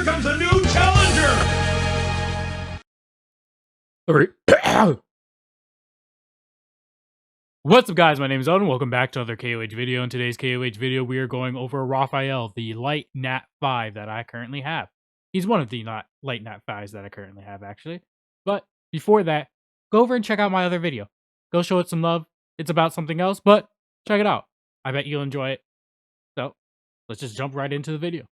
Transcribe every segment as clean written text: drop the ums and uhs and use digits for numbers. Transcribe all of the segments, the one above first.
Here comes a new challenger! What's up, guys? My name is Elden. Welcome back to another KOH video. In today's KOH video, we are going over Raphael, the Light Nat 5 that I currently have. He's one of the Light Nat 5s that I currently have, actually. But before that, go over and check out my other video. Go show it some love. It's about something else, but check it out. I bet you'll enjoy it. So, let's just jump right into the video.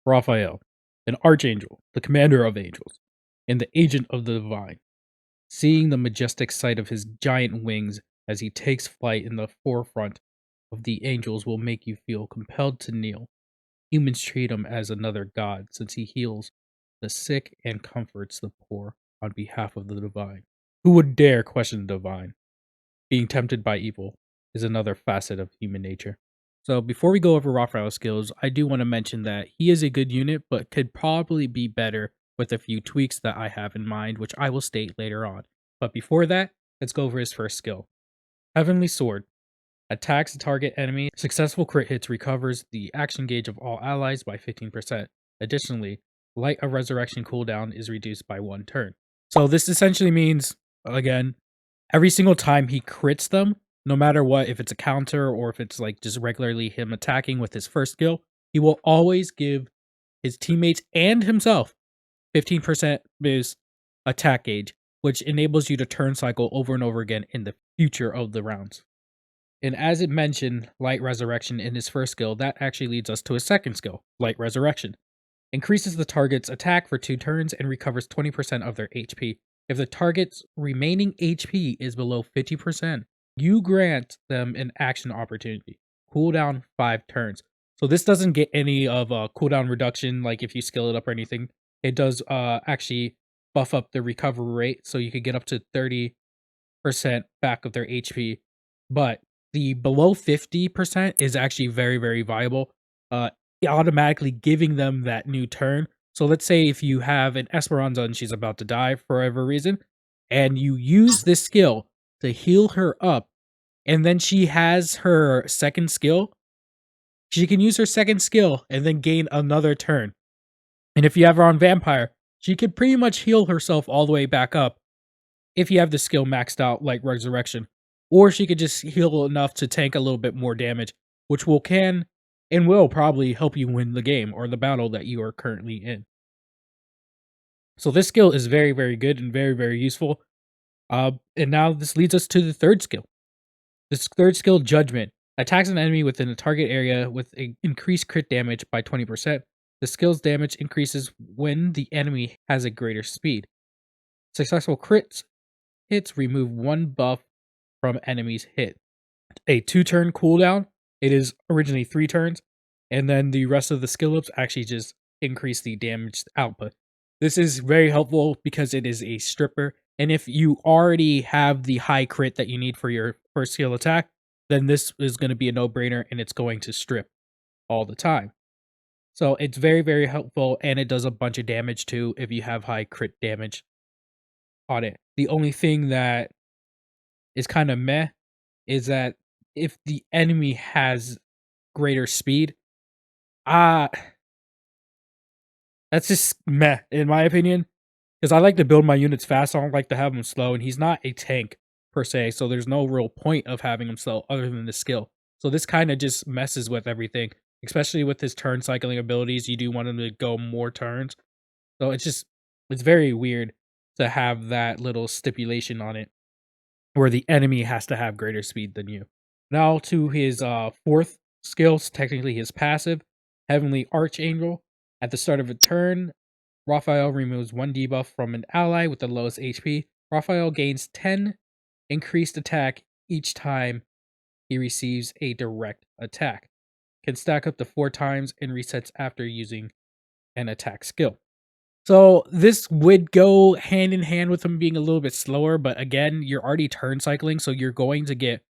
Raphael, an archangel, the commander of angels, and the agent of the divine. Seeing the majestic sight of his giant wings as he takes flight in the forefront of the angels will make you feel compelled to kneel. Humans treat him as another god since he heals the sick and comforts the poor on behalf of the divine. Who would dare question the divine? Being tempted by evil is another facet of human nature. So before we go over Raphael's skills, I do want to mention that he is a good unit, but could probably be better with a few tweaks that I have in mind, which I will state later on. But before that, let's go over his first skill. Heavenly Sword. Attacks the target enemy. Successful crit hits recovers the action gauge of all allies by 15%. Additionally, Light of Resurrection cooldown is reduced by 1 turn. So this essentially means, again, every single time he crits them, no matter what, if it's a counter or if it's like just regularly him attacking with his first skill, he will always give his teammates and himself 15% boost attack gauge, which enables you to turn cycle over and over again in the future of the rounds. And as it mentioned, Light Resurrection in his first skill, that actually leads us to his second skill, Light Resurrection. Increases the target's attack for 2 turns and recovers 20% of their HP. If the target's remaining HP is below 50%, you grant them an action opportunity. Cooldown 5 turns. So this doesn't get any of cooldown reduction, like if you skill it up or anything. It does actually buff up the recovery rate, so you could get up to 30% back of their HP. But the below 50% is actually very, very viable. Automatically giving them that new turn. So let's say if you have an Esperanza and she's about to die for whatever reason, and you use this skill to heal her up, and then she has her second skill, she can use her second skill and then gain another turn. And if you have her on Vampire, she could pretty much heal herself all the way back up if you have the skill maxed out like Resurrection. Or she could just heal enough to tank a little bit more damage, which will probably help you win the game or the battle that you are currently in. So this skill is very, very good and very, very useful. And now this leads us to the third skill. This third skill, Judgment. Attacks an enemy within a target area with increased crit damage by 20%. The skill's damage increases when the enemy has a greater speed. Successful crits hits remove 1 buff from enemies hit. A 2-turn cooldown. It is originally 3 turns, and then the rest of the skill ups actually just increase the damage output. This is very helpful because it is a stripper, and if you already have the high crit that you need for your first skill attack, then this is going to be a no-brainer, and it's going to strip all the time. So it's very, very helpful, and it does a bunch of damage too if you have high crit damage on it. The only thing that is kind of meh is that if the enemy has greater speed, that's just meh in my opinion. Because I like to build my units fast, I don't like to have them slow, and he's not a tank per se, so there's no real point of having him slow other than the skill. So this kind of just messes with everything, especially with his turn cycling abilities. You do want him to go more turns. So it's very weird to have that little stipulation on it where the enemy has to have greater speed than you. Now to his fourth skill, technically his passive, Heavenly Archangel. At the start of a turn, Raphael removes 1 debuff from an ally with the lowest HP. Raphael gains 10 increased attack each time he receives a direct attack. Can stack up to 4 times and resets after using an attack skill. So this would go hand in hand with him being a little bit slower, but again, you're already turn cycling, so you're going to get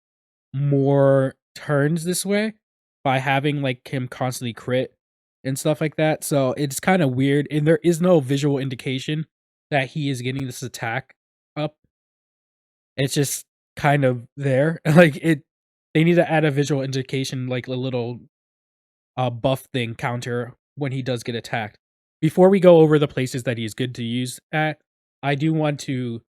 more turns this way by having like him constantly crit and stuff like that. So it's kind of weird, and there is no visual indication that he is getting this attack up. It's just kind of there. Like They need to add a visual indication, like a little buff thing counter when he does get attacked. Before we go over the places that he is good to use at, I do want to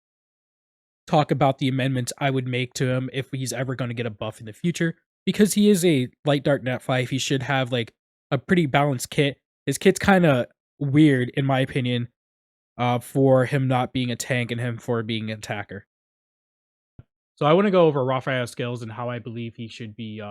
talk about the amendments I would make to him if he's ever going to get a buff in the future. Because he is a light dark net 5, he should have like a pretty balanced kit. His kit's kind of weird, in my opinion, for him not being a tank and him for being an attacker. So I want to go over Raphael's skills and how I believe he should be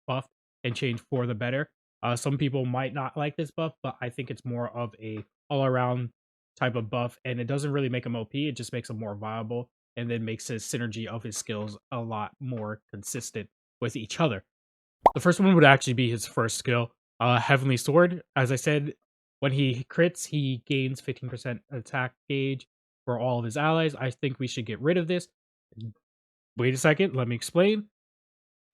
buffed and changed for the better. Some people might not like this buff, but I think it's more of a all-around type of buff, and it doesn't really make him OP. It just makes him more viable, and then makes his synergy of his skills a lot more consistent with each other. The first one would actually be his first skill, Heavenly Sword. As I said, when he crits, he gains 15% attack gauge for all of his allies. I think we should get rid of this. Wait a second, let me explain.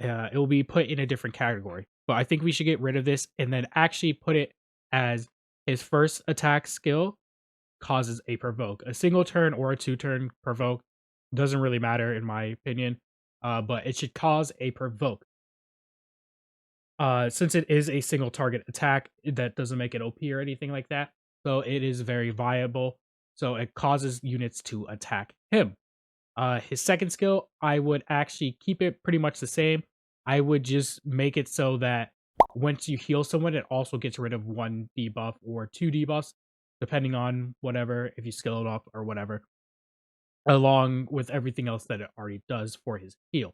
It will be put in a different category, but I think we should get rid of this and then actually put it as his first attack skill causes a provoke. A single turn or a 2-turn provoke doesn't really matter in my opinion, but it should cause a provoke. Since it is a single target attack, that doesn't make it OP or anything like that, so it is very viable. So it causes units to attack him. His second skill, I would actually keep it pretty much the same. I would just make it so that once you heal someone, it also gets rid of 1 debuff or 2 debuffs, depending on whatever, if you skill it up or whatever, along with everything else that it already does for his heal.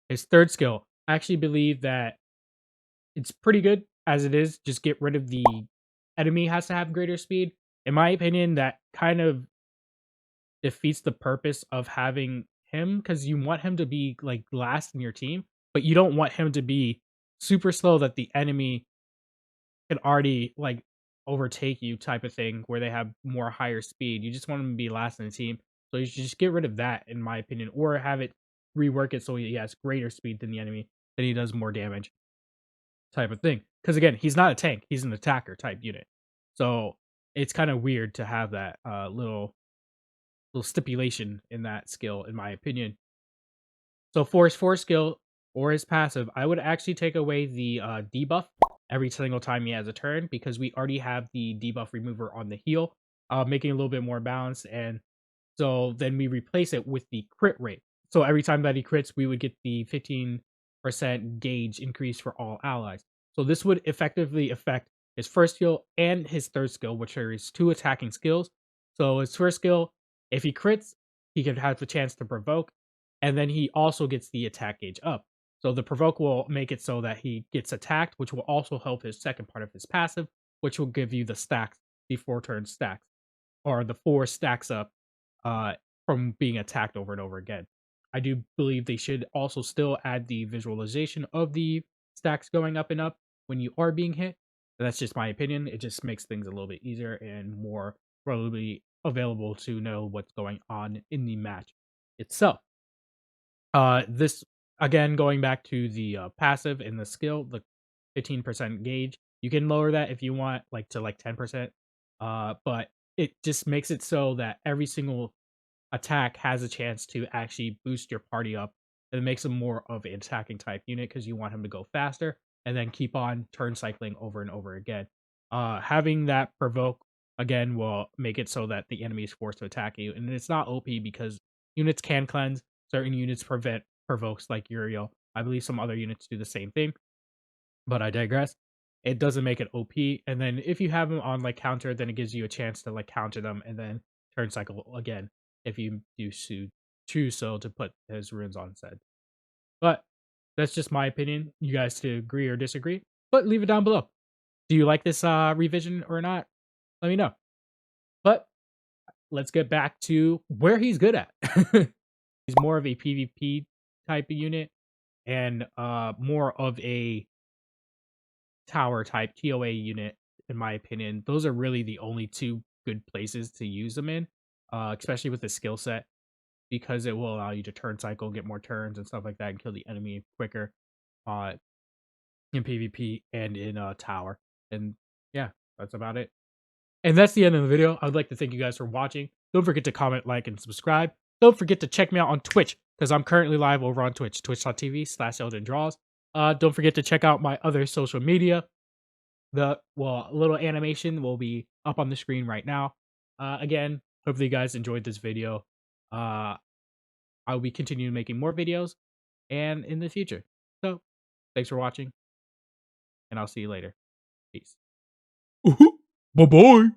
His third skill, I actually believe that it's pretty good as it is. Just get rid of the enemy has to have greater speed. In my opinion, that kind of defeats the purpose of having him, because you want him to be like last in your team, but you don't want him to be super slow that the enemy can already like overtake you type of thing where they have more higher speed. You just want him to be last in the team. So you should just get rid of that, in my opinion, or have it rework it so he has greater speed than the enemy, then he does more damage type of thing. Because again, he's not a tank, he's an attacker type unit. So it's kind of weird to have that little stipulation in that skill, in my opinion. So for his fourth skill or his passive, I would actually take away the debuff every single time he has a turn, because we already have the debuff remover on the heal, making it a little bit more balanced. And so then we replace it with the crit rate. So every time that he crits, we would get the 15% gauge increase for all allies. So this would effectively affect his first skill and his third skill, which are his 2 attacking skills. So his first skill, if he crits, he could have the chance to provoke, and then he also gets the attack gauge up. So the provoke will make it so that he gets attacked, which will also help his second part of his passive, which will give you the stacks, the 4-turn stacks, or the 4 stacks up uh, from being attacked over and over again. I do believe they should also still add the visualization of the stacks going up and up when you are being hit. That's just my opinion. It just makes things a little bit easier and more probably available to know what's going on in the match itself. This again, going back to the passive and the skill, the 15% gauge, you can lower that if you want, like to like 10%. But it just makes it so that every single attack has a chance to actually boost your party up, and it makes him more of an attacking type unit because you want him to go faster and then keep on turn cycling over and over again. Having that provoke again will make it so that the enemy is forced to attack you, and it's not OP because units can cleanse. Certain units prevent provokes like Uriel. I believe some other units do the same thing, but I digress. It doesn't make it OP, and then if you have them on like counter, then it gives you a chance to like counter them and then turn cycle again if you do choose so to put his runes on instead. But that's just my opinion. You guys to agree or disagree, but leave it down below. Do you like this revision or not? Let me know. But let's get back to where he's good at. He's more of a PvP type of unit and more of a tower type TOA unit, in my opinion. Those are really the only 2 good places to use them in, especially with the skill set, because it will allow you to turn cycle, get more turns and stuff like that, and kill the enemy quicker uh, in PvP and in tower. And yeah, that's about it. And that's the end of the video. I would like to thank you guys for watching. Don't forget to comment, like, and subscribe. Don't forget to check me out on Twitch, because I'm currently live over on Twitch, twitch.tv/EldenDraws. Don't forget to check out my other social media. The little animation will be up on the screen right now. Again, hopefully you guys enjoyed this video. I'll be continuing making more videos and in the future. So, thanks for watching, and I'll see you later. Peace. Bye bye.